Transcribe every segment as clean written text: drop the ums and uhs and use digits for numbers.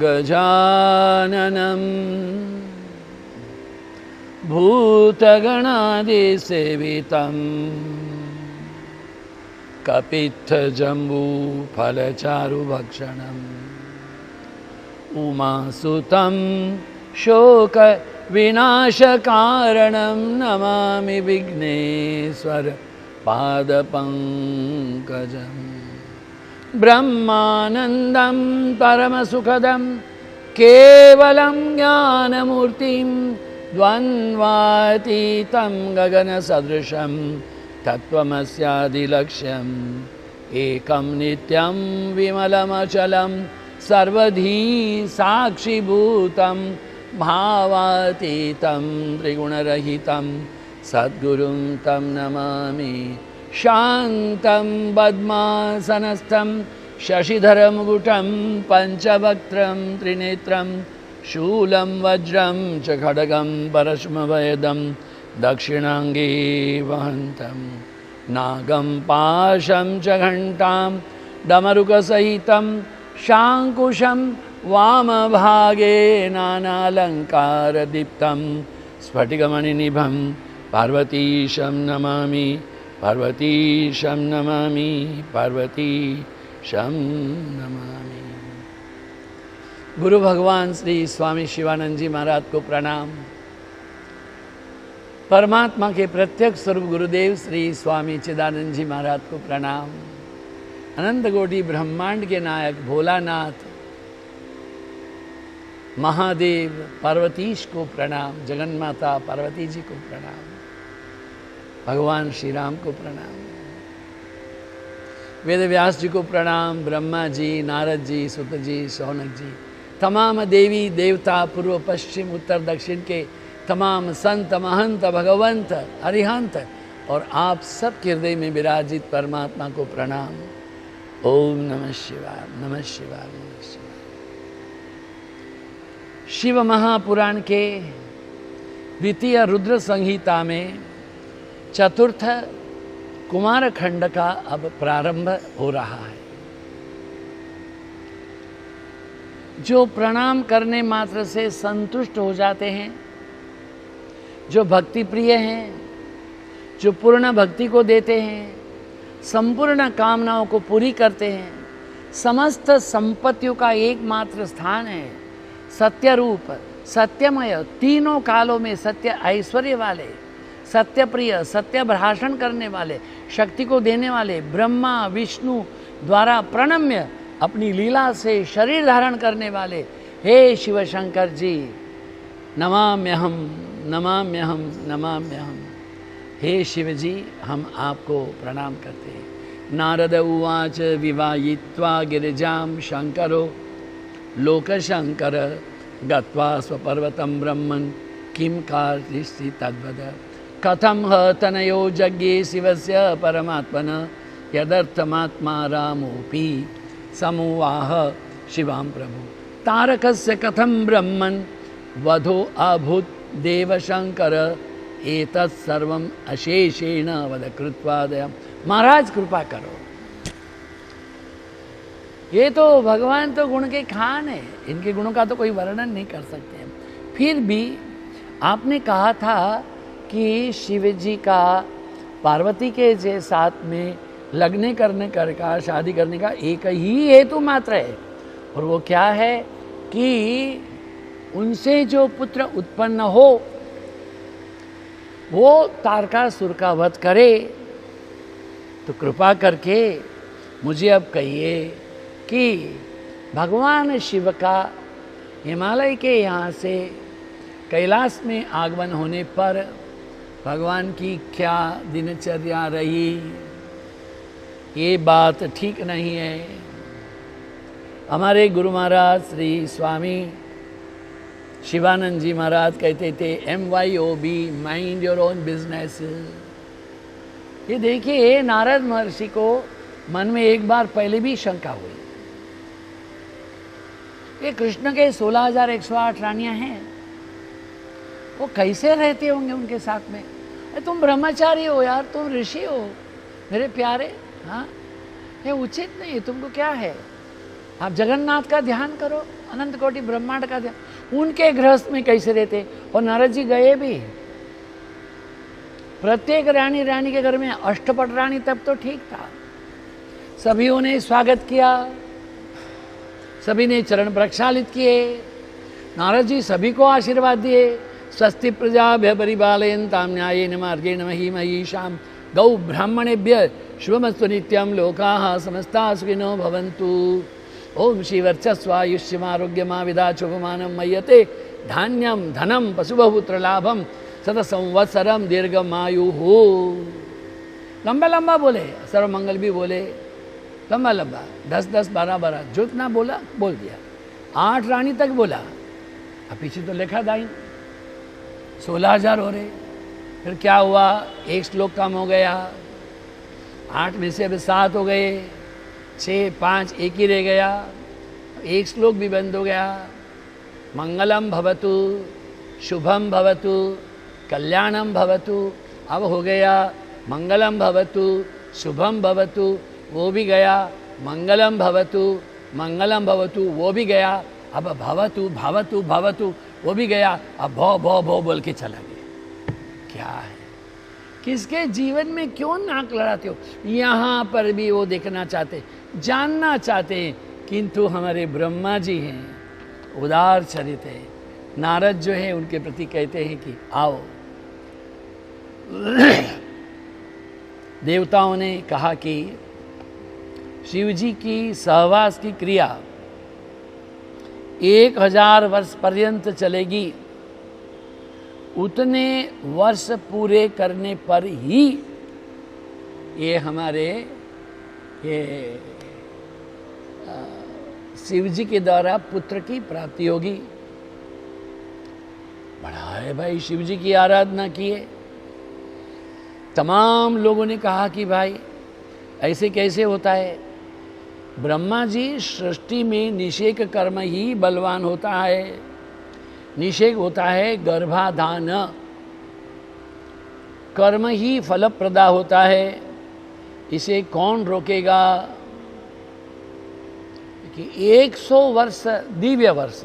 गजाननं भूतगणादिसेवितं कपित्थजम्बूफलचारुभक्षणम् उमासुतं शोकविनाशकारणं नमामि विघ्नेश्वर पादपङ्कजम् ब्रह्मानन्दं परमसुखदं केवलं ज्ञानमूर्तिं द्वन्द्वातीतं गगनसदृशं तत्त्वमस्यादिलक्ष्यम् एकं नित्यं विमलमचलं सर्वधी साक्षिभूतं भावातीतं त्रिगुणरहितं सद्गुरुं तं नमामि शान्तं पद्मासनस्थं शशिधरमुकुटं पंचवक्त्रं त्रिनेत्रं शूलं वज्रं च खड्गं परशुमवेदं दक्षिणाङ्गे वहन्तं नागं पाशं च घण्टां डमरुकसहितं शाङ्कुशं वामभागे नानालङ्कारदीप्तं स्फटिकमणिनिभं पार्वतीशं नमामि पार्वतीशं नमामि पार्वतीशं नमामि। गुरु भगवान श्री स्वामी शिवानंद जी महाराज को प्रणाम। परमात्मा के प्रत्यक्ष स्वरूप गुरुदेव श्री स्वामी चिदानंद जी महाराज को प्रणाम। अनंत कोटि ब्रह्मांड के नायक भोलानाथ महादेव पार्वतीश को प्रणाम। जगन्माता पार्वती जी को प्रणाम। भगवान श्री राम को प्रणाम। वेद व्यास जी को प्रणाम। ब्रह्मा जी, नारद जी, सुत जी, शौनक जी, तमाम देवी देवता, पूर्व पश्चिम उत्तर दक्षिण के तमाम संत महंत भगवंत अरिहंत और आप सब के हृदय में विराजित परमात्मा को प्रणाम। ओम नमः शिवाय, नमः शिवाय, नमः शिवाय। शिव महापुराण के द्वितीय रुद्र संहिता में चतुर्थ कुमार खंड का अब प्रारंभ हो रहा है। जो प्रणाम करने मात्र से संतुष्ट हो जाते हैं, जो भक्ति प्रिय हैं, जो पूर्ण भक्ति को देते हैं, संपूर्ण कामनाओं को पूरी करते हैं, समस्त संपत्तियों का एकमात्र स्थान है सत्य रूप, सत्यमय, तीनों कालों में सत्य ऐश्वर्य वाले, सत्य प्रिय, सत्य भाषण करने वाले, शक्ति को देने वाले, ब्रह्मा विष्णु द्वारा प्रणम्य अपनी लीला से शरीर धारण करने वाले हे शिव शंकर जी, नमाम्यहम नमाम्यहम नमाम्यहम। हे शिव जी, हम आपको प्रणाम करते हैं। नारद उवाच विवायित्वा गिरिजां शंकरो लोकशंकर गत्वा स्वपर्वतं ब्रह्मन् किं कार्तिष्ठि तद्वद। कथं ह तनयो यज्ञे शिवस्य परमात्मन यदर्थमात्मा रामोऽपि समुवाह शिवां प्रभु। तारकस्य कथं ब्रह्मन् वधो अभूत् देवशंकर एतत् सर्वम् अशेषेण वद कृत्वा दयाम्। महाराज कृपा करो। ये तो भगवान तो गुण के खान है, इनके गुणों का तो कोई वर्णन नहीं कर सकते। फिर भी आपने कहा था कि शिव जी का पार्वती के साथ में लगने करने का, शादी करने का एक ही हेतु मात्र है, और वो क्या है कि उनसे जो पुत्र उत्पन्न हो वो तारकासुर का वध करे। तो कृपा करके मुझे अब कहिए कि भगवान शिव का हिमालय के यहाँ से कैलाश में आगमन होने पर भगवान की क्या दिनचर्या रही, ये बात ठीक नहीं है। हमारे गुरु महाराज श्री स्वामी शिवानंद जी महाराज कहते थे MYOB, mind your own business. ये देखिए, नारद महर्षि को मन में एक बार पहले भी शंका हुई। ये कृष्ण के 16,108 रानियां हैं, वो कैसे रहते होंगे उनके साथ में? तुम ब्रह्मचारी हो यार, तुम ऋषि हो मेरे प्यारे। हाँ, ये उचित नहीं है। तुमको क्या है, आप जगन्नाथ का ध्यान करो, अनंत कोटि ब्रह्मांड का ध्यान। उनके गृहस्थ में कैसे रहते, और नारद जी गए भी। प्रत्येक रानी के घर में अष्टपट रानी तब तो ठीक था, सभी ने स्वागत किया, सभी ने चरण प्रक्षालित किए। नारद जी सभी को आशीर्वाद दिए। स्वस्ति प्रजाभ्य परिपालयन्तां न्यायेन मार्गेण महीमहीषां गौ ब्राह्मणेभ्य शुभमस्तु नित्यं लोकाः समस्ताः सुखिनो भवन्तु। ओम श्री वर्चस्वायुष्यमारोग्यमाविदाचोपमानं मय्यते धान्यं धनं पशुबहुपुत्र लाभम शत संवत्सरम दीर्घमायुः। लंबा लंबा बोले, सर्वमंगल भी बोले, लंबा लंबा 10-10, 12-12 जितना बोला बोल दिया। 8 रानी तक बोला। अब पीछे तो लिखा था 16,000 हो रहे। फिर क्या हुआ, एक श्लोक कम हो गया, 8 में से अब 7 हो गए, 6, 5 एक ही रह गया, एक श्लोक भी बंद हो गया। मंगलम भवतु शुभम भवतु कल्याणम भवतु, अब हो गया मंगलम भवतु शुभम भवतु, वो भी गया। मंगलम भवतु वो भी गया। अब भवतु भवतु भवतु वो भी गया। अब भौ भौ भौ बोल के चला गया। क्या है, किसके जीवन में क्यों नाक लड़ाते हो? यहाँ पर भी वो देखना चाहते, जानना चाहते हैं, किंतु हमारे ब्रह्मा जी हैं, उदार चरित है। नारद जो है उनके प्रति कहते हैं कि आओ। देवताओं ने कहा कि शिव जी की सहवास की क्रिया 1000 वर्ष पर्यंत चलेगी। उतने वर्ष पूरे करने पर ही ये हमारे ये शिव जी के द्वारा पुत्र की प्राप्ति होगी। बड़ा है भाई, शिव जी की आराधना किए। तमाम लोगों ने कहा कि भाई ऐसे कैसे होता है? ब्रह्मा जी सृष्टि में निषेक कर्म ही बलवान होता है। निषेक होता है गर्भाधान, कर्म ही फलप्रदा होता है। इसे कौन रोकेगा? कि 100 वर्ष दिव्य वर्ष,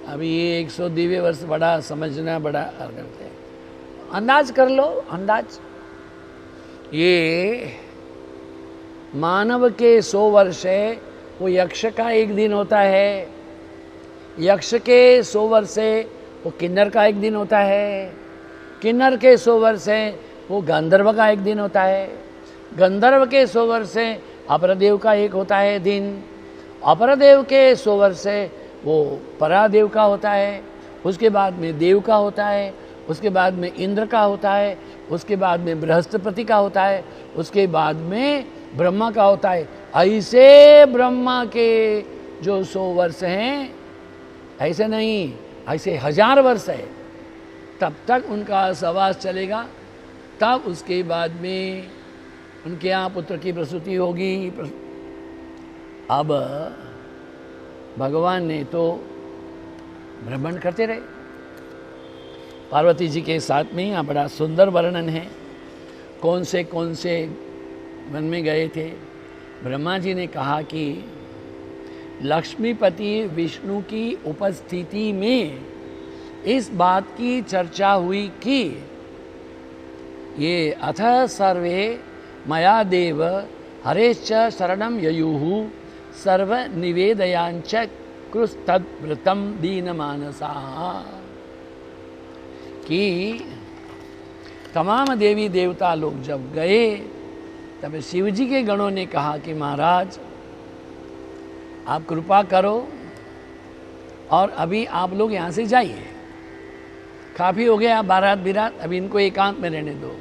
अभी ये 100 दिव्य वर्ष बड़ा समझना बड़ा करते हैं। अंदाज कर लो, अंदाज। ये मानव के 100 वर्ष है, वो यक्ष का 1 दिन होता है। यक्ष के 100 वर्ष है, वो किन्नर का 1 दिन होता है। किन्नर के 100 वर्ष है, वो गंधर्व का 1 दिन होता है। गंधर्व के 100 वर्ष है, अपरदेव का 1 होता है दिन। अपरदेव के 100 वर्ष है, वो परादेव का होता है। उसके बाद में देव का होता है। उसके बाद में इंद्र का होता है। उसके बाद में बृहस्पति का होता है। उसके बाद में ब्रह्मा का होता है। ऐसे ब्रह्मा के जो 100 वर्ष हैं, ऐसे नहीं, ऐसे 1000 वर्ष है, तब तक उनका सहवास चलेगा। तब उसके बाद में उनके यहाँ पुत्र की प्रसूति होगी। अब भगवान ने तो भ्रमण करते रहे। पार्वती जी के साथ में यहाँ बड़ा सुंदर वर्णन है, कौन से वन में गए थे। ब्रह्मा जी ने कहा कि लक्ष्मीपति विष्णु की उपस्थिति में इस बात की चर्चा हुई कि ये अथ सर्वे मया देव हरेश्च शरणं ययुः सर्व निवेदयांच कृस्तद्व्रतं दीनमानसा, कि तमाम देवी देवता लोग जब गए तब शिव जी के गणों ने कहा कि महाराज आप कृपा करो और अभी आप लोग यहाँ से जाइए, काफ़ी हो गया बारात बिरात, अभी इनको एकांत में रहने दो।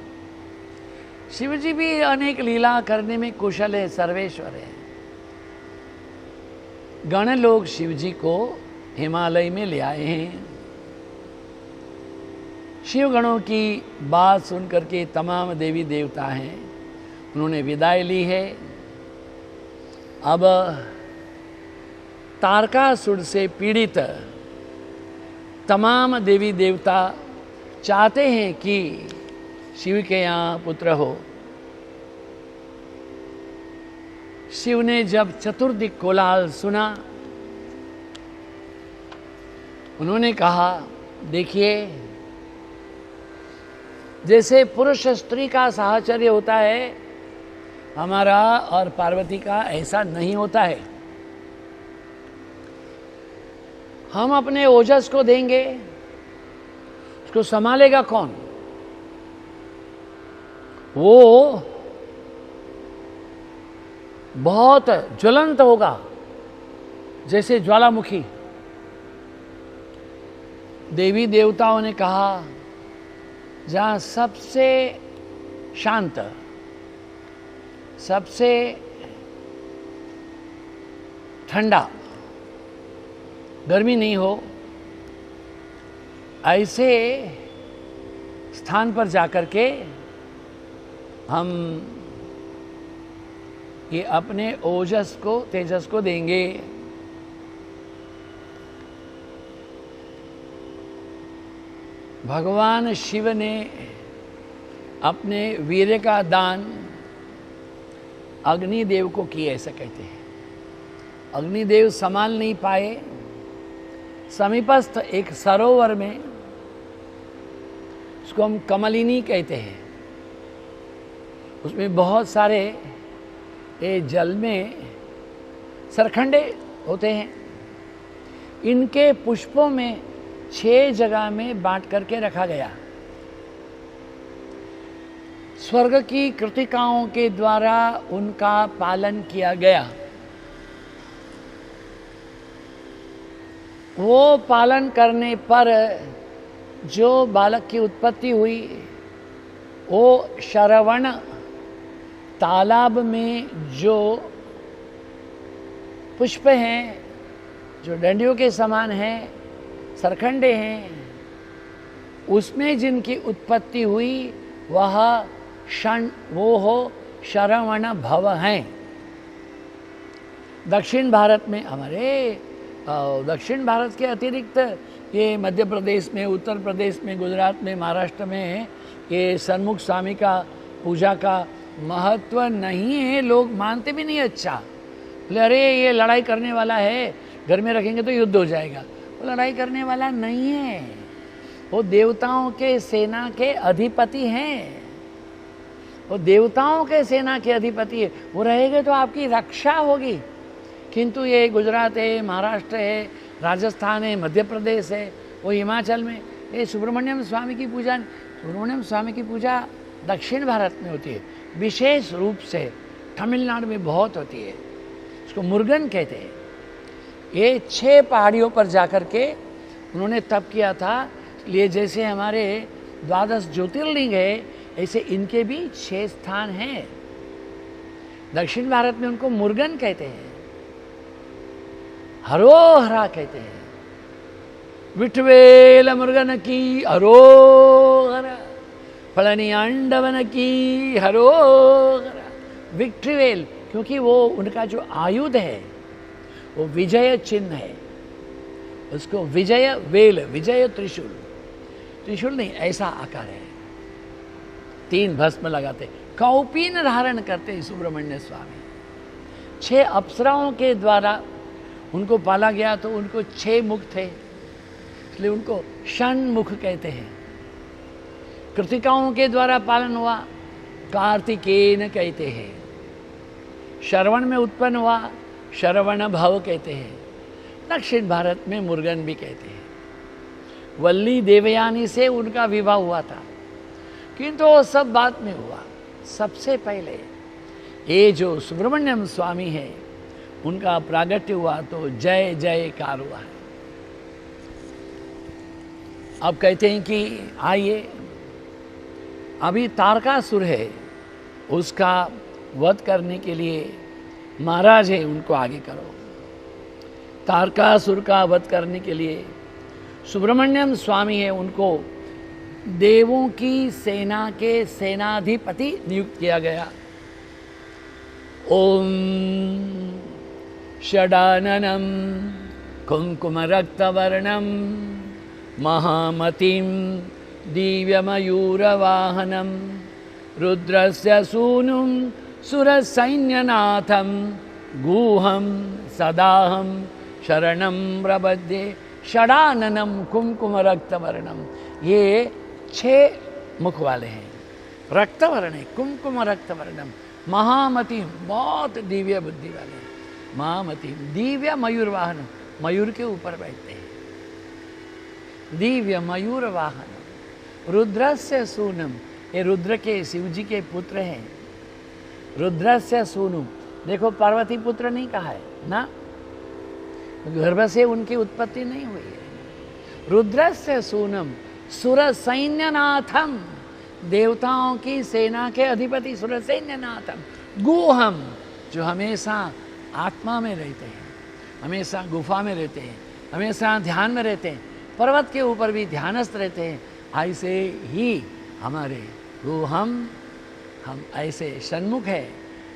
शिव जी भी अनेक लीला करने में कुशल है, सर्वेश्वर है। गण लोग शिव जी को हिमालय में ले आए हैं। शिव गणों की बात सुन करके तमाम देवी देवता हैं, उन्होंने विदाई ली है। अब तारकासुर से पीड़ित तमाम देवी देवता चाहते हैं कि शिव के यहाँ पुत्र हो। शिव ने जब चतुर्दिक कोलाहल सुना उन्होंने कहा, देखिए, जैसे पुरुष स्त्री का साहचर्य होता है, हमारा और पार्वती का ऐसा नहीं होता है। हम अपने ओजस को देंगे, उसको संभालेगा कौन? वो बहुत ज्वलंत होगा, जैसे ज्वालामुखी। देवी देवताओं ने कहा, जहां सबसे शांत, सबसे ठंडा, गर्मी नहीं हो, ऐसे स्थान पर जाकर के हम ये अपने ओजस को, तेजस को देंगे। भगवान शिव ने अपने वीर्य का दान अग्निदेव को किया, ऐसा कहते हैं। अग्निदेव संभाल नहीं पाए, समीपस्थ एक सरोवर में, उसको हम कमलिनी कहते हैं, उसमें बहुत सारे ये जल में सरखंडे होते हैं। इनके पुष्पों में 6 जगह में बांट करके रखा गया। स्वर्ग की कृतिकाओं के द्वारा उनका पालन किया गया। वो पालन करने पर जो बालक की उत्पत्ति हुई, वो श्रवण तालाब में जो पुष्प हैं, जो डंडियों के समान हैं, सरखंडे हैं, उसमें जिनकी उत्पत्ति हुई वो हो श्रवण भव हैं। दक्षिण भारत में, हमारे दक्षिण भारत के अतिरिक्त ये मध्य प्रदेश में, उत्तर प्रदेश में, गुजरात में, महाराष्ट्र में ये सन्मुख स्वामी का पूजा का महत्व नहीं है। लोग मानते भी नहीं। अच्छा, बोले अरे ये लड़ाई करने वाला है, घर में रखेंगे तो युद्ध हो जाएगा। वो लड़ाई करने वाला नहीं है, वो देवताओं के सेना के अधिपति हैं। वो देवताओं के सेना के अधिपति है, वो रहेंगे तो आपकी रक्षा होगी। किंतु ये गुजरात है, महाराष्ट्र है, राजस्थान है, मध्य प्रदेश है, वो हिमाचल में ये सुब्रमण्यम स्वामी की पूजा, सुब्रमण्यम स्वामी की पूजा दक्षिण भारत में होती है, विशेष रूप से तमिलनाडु में बहुत होती है। इसको मुर्गन कहते हैं। ये 6 पहाड़ियों पर जाकर के उन्होंने तप किया था। इसलिए जैसे हमारे 12 ज्योतिर्लिंग है, ऐसे इनके भी 6 स्थान हैं। दक्षिण भारत में उनको मुर्गन कहते हैं, हरोहरा कहते हैं। विठवेल मुर्गन की हरोहरा, पळनी आंडवन की हरोहरा। विक्ट्रीवेल, क्योंकि वो उनका जो आयुध है वो विजय चिन्ह है, उसको विजय वेल, विजय त्रिशूल, त्रिशूल नहीं, ऐसा आकार है। 3 भस्म लगाते, कौपीन धारण करते सुब्रमण्य स्वामी। 6 अप्सराओं के द्वारा उनको पाला गया, तो उनको 6 मुख थे, इसलिए उनको षण्मुख कहते हैं। कृतिकाओं के द्वारा पालन हुआ, कार्तिकेय कहते हैं। श्रवण में उत्पन्न हुआ, श्रवण भव कहते हैं। दक्षिण भारत में मुर्गन भी कहते हैं। वल्ली देवयानी से उनका विवाह हुआ था, किंतु वो सब बाद में हुआ। सबसे पहले ये जो सुब्रमण्यम स्वामी है, उनका प्रागट्य हुआ तो जय जयकार हुआ है। अब कहते हैं कि आइए, अभी तारकासुर है, उसका वध करने के लिए महाराज है, उनको आगे करो। तारकासुर का वध करने के लिए सुब्रमण्यम स्वामी है, उनको देवों की सेना के सेनाधिपति नियुक्त किया गया। ओम षडाननम कुंकुम रक्तवर्णम महामतिम दिव्यमयूरवाहनम रुद्रस्य सूनुम सुरसैन्यनाथम गुहम सदाहम शरणं प्रपद्ये षडाननम कुमकुम रक्त वर्णम, ये 6 मुख वाले हैं, रक्त वर्ण है, कुमकुम रक्त वर्णम, महामति, बहुत दिव्य बुद्धि वाले, महामति, दिव्य मयूर वाहन, मयूर के ऊपर बैठते हैं, दिव्य मयूर वाहन, रुद्रस्य सूनम, ये रुद्र के, शिव जी के पुत्र हैं, रुद्रस्य सूनु, देखो पार्वती पुत्र नहीं कहा है ना, गर्भ से उनकी उत्पत्ति नहीं हुई है। रुद्रस्य सूनम सुर सैन्यनाथम, देवताओं की सेना के अधिपति सुर सैन्यनाथम, गुहम, जो हमेशा आत्मा में रहते हैं, हमेशा गुफा में रहते हैं, हमेशा ध्यान में रहते हैं, पर्वत के ऊपर भी ध्यानस्थ रहते हैं, ऐसे ही हमारे गुहम, हम ऐसे षण्मुख है,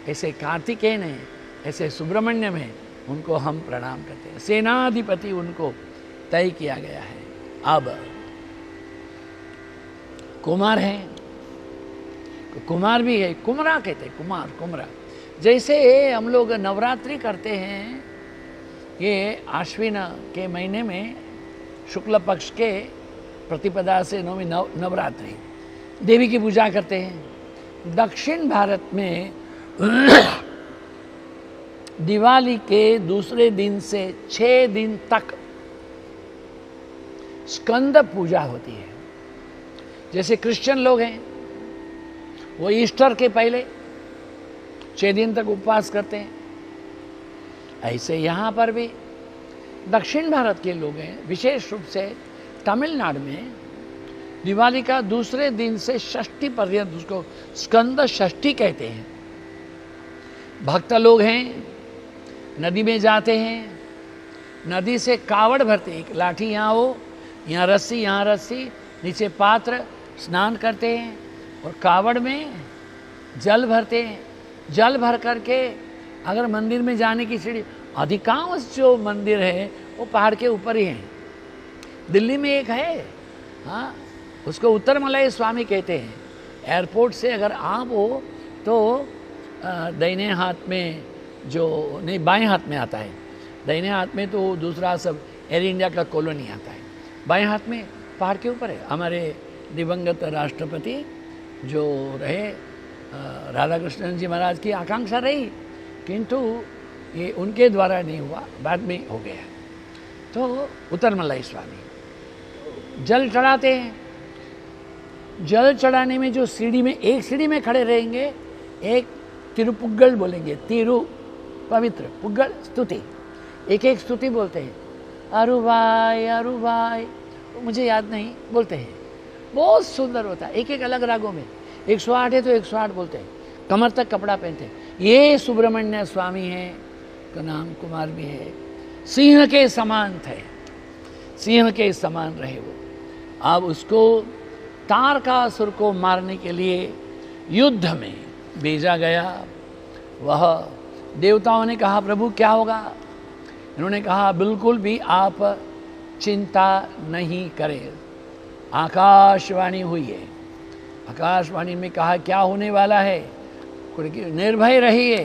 ऐसे कार्तिकेयन है, ऐसे सुब्रमण्यम है, उनको हम प्रणाम करते हैं। सेनाधिपति उनको तय किया गया है। अब कुमार है, कुमार भी है, कुमरा कहते हैं, कुमार, कुमरा। जैसे हम लोग नवरात्रि करते हैं, ये आश्विन के महीने में शुक्ल पक्ष के प्रतिपदा से नवमी नवरात्रि देवी की पूजा करते हैं। दक्षिण भारत में दिवाली के दूसरे दिन से 6 दिन तक स्कंद पूजा होती है। जैसे क्रिश्चियन लोग हैं, वो ईस्टर के पहले 6 दिन तक उपवास करते हैं, ऐसे यहाँ पर भी दक्षिण भारत के लोग हैं, विशेष रूप से तमिलनाडु में दिवाली का दूसरे दिन से षष्ठी पर्यंत, उसको स्कंद षष्ठी कहते हैं। भक्त लोग हैं, नदी में जाते हैं, नदी से कावड़ भरते, एक लाठी यहाँ हो, यहाँ रस्सी, नीचे पात्र, स्नान करते हैं और कावड़ में जल भरते हैं। जल भर करके अगर मंदिर में जाने की सीढ़ी, अधिकांश जो मंदिर है वो पहाड़ के ऊपर ही हैं। दिल्ली में एक है, हाँ, उसको उत्तर मलय स्वामी कहते हैं। एयरपोर्ट से अगर आप हो तो दाहिने हाथ में जो, नहीं बाएं हाथ में आता है, दाहिने हाथ में तो दूसरा सब एयर इंडिया का कॉलोनी आता है, बाएं हाथ में पहाड़ के ऊपर है। हमारे दिवंगत राष्ट्रपति जो रहे राधा कृष्णन जी महाराज की आकांक्षा रही, किंतु ये उनके द्वारा नहीं हुआ, बाद में हो गया। तो उत्तर मलय स्वामी जल चढ़ाते हैं। जल चढ़ाने में जो सीढ़ी में, एक सीढ़ी में खड़े रहेंगे, एक तिरुपुगल बोलेंगे, तिरु पवित्र, पुगल स्तुति, एक एक स्तुति बोलते हैं, अरुभाई, मुझे याद नहीं, बोलते हैं, बहुत सुंदर होता है, एक एक अलग रागों में। 108 है तो 108 बोलते हैं, कमर तक कपड़ा पहनते हैं। ये सुब्रमण्य स्वामी हैं, का नाम कुमार भी है। सिंह के समान थे, सिंह के समान रहे वो। अब उसको तारकासुर को मारने के लिए युद्ध में भेजा गया। वह देवताओं ने कहा, प्रभु क्या होगा? इन्होंने कहा, बिल्कुल भी आप चिंता नहीं करें। आकाशवाणी हुई है, आकाशवाणी में कहा क्या होने वाला है, निर्भय रहिए।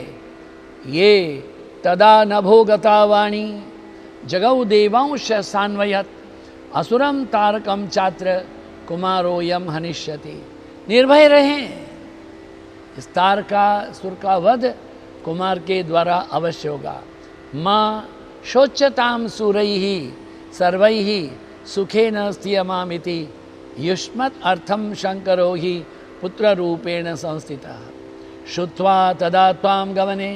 ये तदा नभो गता वाणी जगौ देवांश सान्वयत असुरम तारकम चात्र कुमारोयम हनिष्यति। निर्भय रहें, इस तारकासुर का वध कुमार के द्वारा अवश्य होगा। माँ शोच्यताम सुरैहि सर्वैहि सुखेन स्थियमामिति युष्मत् अर्थम शंकरो हि पुत्र रूपेण संस्थितः। श्रुत्वा तदा त्वां गमने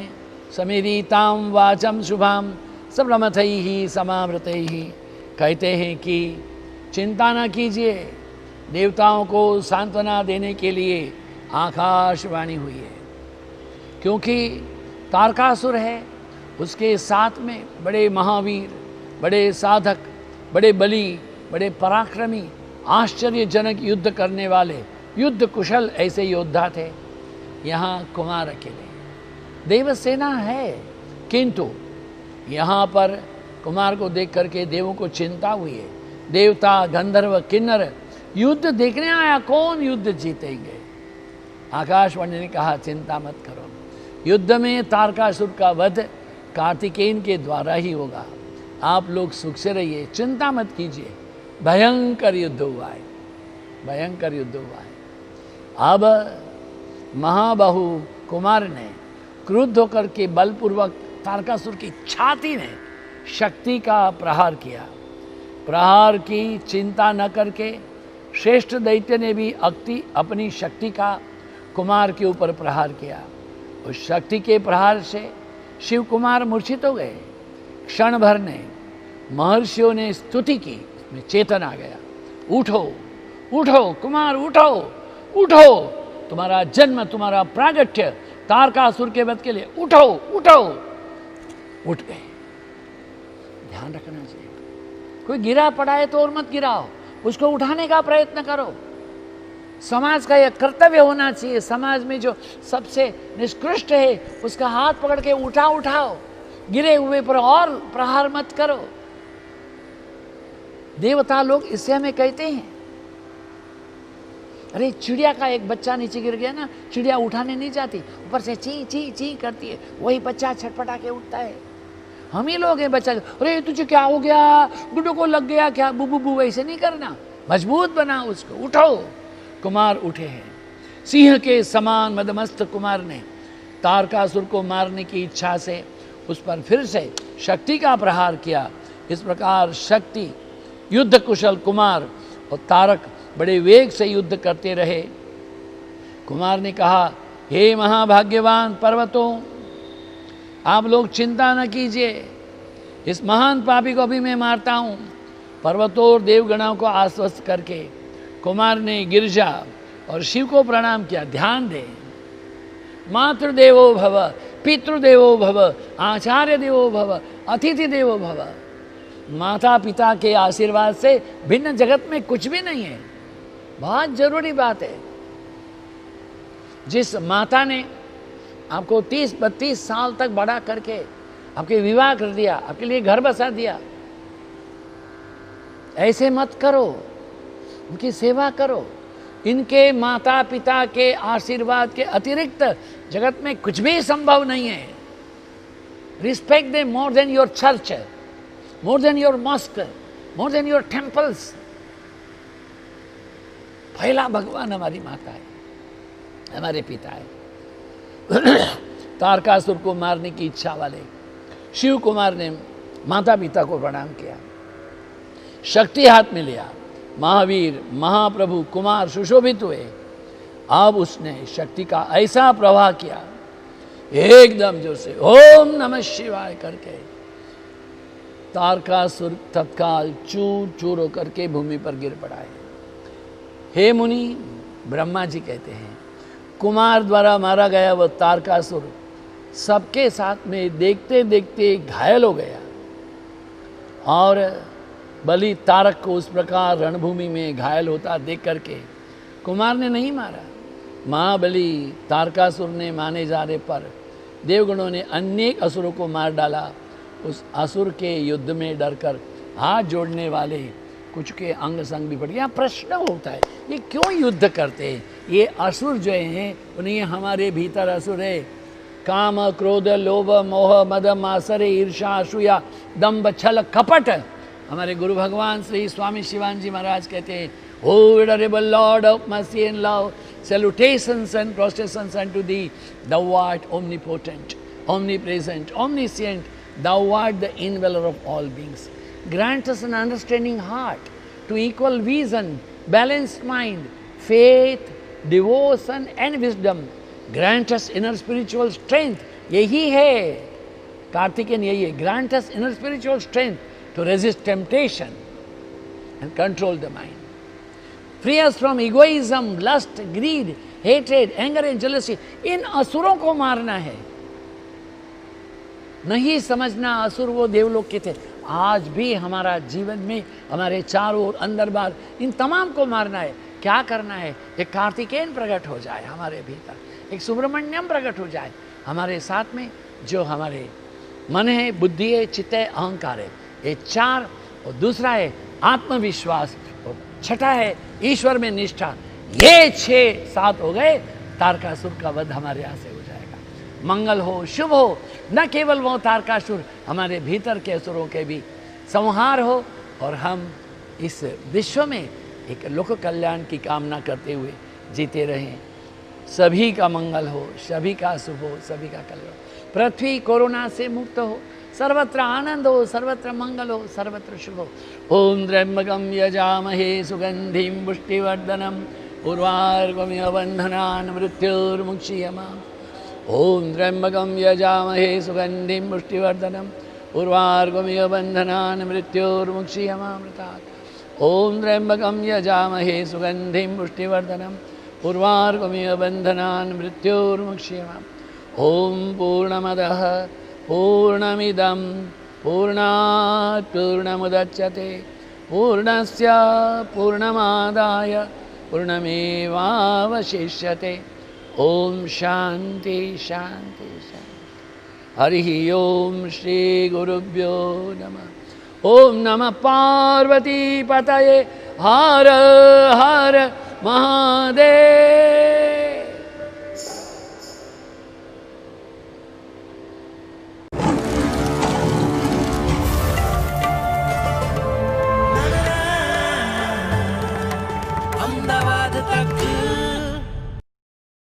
समेरीतां वाचं शुभां सप्रमथैहि समावृतैहि। कहते हैं कि चिंता न कीजिए, देवताओं को सांत्वना देने के लिए आकाशवाणी हुई है, क्योंकि तारकासुर है, उसके साथ में बड़े महावीर, बड़े साधक, बड़े बली, बड़े पराक्रमी, आश्चर्यजनक युद्ध करने वाले, युद्ध कुशल ऐसे योद्धा थे। यहाँ कुमार अकेले, देवसेना है, किंतु यहाँ पर कुमार को देख करके देवों को चिंता हुई है। देवता, गंधर्व, किन्नर युद्ध देखने आया, कौन युद्ध जीतेंगे? आकाशवाणी ने कहा, चिंता मत करो, युद्ध में तारकासुर का वध कार्तिकेयन के द्वारा ही होगा। आप लोग सुख से रहिए, चिंता मत कीजिए। भयंकर युद्ध हुआ है, भयंकर युद्ध हुआ है। अब महाबाहु कुमार ने क्रुद्ध होकर के बलपूर्वक तारकासुर की छाती में शक्ति का प्रहार किया। प्रहार की चिंता न करके श्रेष्ठ दैत्य ने भी अपनी शक्ति का कुमार के ऊपर प्रहार किया। उस शक्ति के प्रहार से शिव कुमार मूर्छित हो गए। क्षण भर ने महर्षियों ने स्तुति की, में चेतन आ गया। उठो उठो कुमार, उठो उठो, तुम्हारा जन्म, तुम्हारा प्रागट्य तारकासुर के वध के लिए, उठो उठो। उठ गए। ध्यान रखना चाहिए, कोई गिरा पड़ा है तो और मत गिराओ, उसको उठाने का प्रयत्न करो। समाज का यह कर्तव्य होना चाहिए। समाज में जो सबसे निष्कृष्ट है उसका हाथ पकड़ के उठाओ, गिरे हुए पर और प्रहार मत करो। देवता लोग इससे हमें कहते हैं, अरे चिड़िया का एक बच्चा नीचे गिर गया ना, चिड़िया उठाने नहीं जाती, ऊपर से ची ची ची करती है, वही बच्चा छटपटा के उठता है। हम ही लोग हैं बच्चा, अरे तुझे क्या हो गया, गुड्डू को लग गया क्या, बू बू बू, वैसे नहीं करना, मजबूत बनाओ उसको, उठो। कुमार उठे हैं। सिंह के समान मदमस्त कुमार ने तारकासुर को मारने की इच्छा से उस पर फिर से शक्ति का प्रहार किया। इस प्रकार शक्ति, युद्ध कुशल कुमार और तारक बड़े वेग से युद्ध करते रहे। कुमार ने कहा, हे महाभाग्यवान पर्वतों, आप लोग चिंता न कीजिए, इस महान पापी को भी मैं मारता हूँ। पर्वतों और देवगणों को आश्वस्त करके कुमार ने गिरजा और शिव को प्रणाम किया। ध्यान दें, मातृदेवो भव, पितृदेवो भव, आचार्य देवो भव, अतिथि देवो भव। माता पिता के आशीर्वाद से भिन्न जगत में कुछ भी नहीं है। बहुत जरूरी बात है। जिस माता ने आपको 30-32 साल तक बड़ा करके आपके विवाह कर दिया, आपके लिए घर बसा दिया, ऐसे मत करो, उनकी सेवा करो। इनके माता पिता के आशीर्वाद के अतिरिक्त जगत में कुछ भी संभव नहीं है। Respect them more than your church, more than your mosque, more than your temples. पहला भगवान हमारी माता है, हमारे पिता है। तारकासुर को मारने की इच्छा वाले शिव कुमार ने माता पिता को प्रणाम किया, शक्ति हाथ में लिया। महावीर महाप्रभु कुमार सुशोभित हुए। अब उसने शक्ति का ऐसा प्रवाह किया, एकदम जोर से ओम नमः शिवाय करके तारकासुर तत्काल चूर चूर होकर के भूमि पर गिर पड़ा है। हे मुनि, ब्रह्मा जी कहते हैं, कुमार द्वारा मारा गया वह तारकासुर सबके साथ में देखते देखते घायल हो गया और बलि तारक को उस प्रकार रणभूमि में घायल होता देख करके कुमार ने नहीं मारा। महाबली तारकासुर ने माने जाने पर देवगणों ने अनेक असुरों को मार डाला। उस असुर के युद्ध में डरकर हाथ जोड़ने वाले कुछ के अंग संग भी पड़ गए। यहाँ प्रश्न होता है, ये क्यों युद्ध करते हैं? ये असुर जो हैं उन्हें हमारे भीतर असुर है। काम क्रोध लोभ मोह मद मासरे ईर्षा असूया दंभ छल कपट। हमारे गुरु भगवान श्री स्वामी शिवानंद महाराज कहते हैं, O venerable Lord of mercy and love, salutations and prostrations unto thee, thou art omnipotent, omnipresent, omniscient, thou art the indweller of all beings. Grant us an understanding heart, to equal vision, balanced mind, faith, devotion and wisdom. Grant us inner spiritual strength. यही है कार्तिकेयन, यही है। Grant us inner spiritual strength to resist temptation and control the mind. Free us from egoism, lust, greed, hatred, anger and jealousy. इन असुरों को मारना है, नहीं समझना असुर वो देवलोक के थे। आज भी हमारा जीवन में हमारे चारों ओर अंदर बाहर इन तमाम को मारना है। क्या करना है? एक कार्तिकेयन प्रकट हो जाए हमारे भीतर, एक सुब्रमण्यम प्रकट हो जाए हमारे साथ में, जो हमारे मन है, बुद्धि है, चित्त है, अहंकार है। ये चार, और दूसरा है आत्मविश्वास, और छठा है ईश्वर में निष्ठा। ये 6-7 हो गए, तारकासुर का वध हमारे यहाँ से हो जाएगा। मंगल हो, शुभ हो, न केवल वो तारकासुर, हमारे भीतर के असुरों के भी संहार हो और हम इस विश्व में एक लोक कल्याण की कामना करते हुए जीते रहें। सभी का मंगल हो, सभी का शुभ हो, सभी का कल्याण हो। पृथ्वी कोरोना से मुक्त हो, सर्वत्र आनंद हो, सर्वत्र मंगल हो, सर्वत्र शुभ हो। ओम त्र्यंबकं यजामहे सुगंधिं पुष्टिवर्धनम् उर्वारुकमिव बन्धनान् मृत्युर्मुक्षीयमाम्। ओम त्र्यंबकं यजामहे सुगंधिं पुष्टिवर्धनम् उर्वारुकमिव बन्धनान् मृत्युर्मुक्षीयमामृतात्। ओम त्र्यंबकं यजामहे सुगंधिं पुष्टिवर्धनम् उर्वारुकमिव बन्धनान् मृत्युर्मुक्षीयमाम्। ओम पूर्णमदः पूर्णमिदं पूर्णात् पूर्णमुदच्यते पूर्णस्य पूर्णमादाय पूर्णमेवावशिष्यते। ओम शांति शांति शांति। हरि ओम श्री गुरुभ्यो नमः। ओम नमः पार्वती पतये हर हर महादेव। अहमदाबाद तक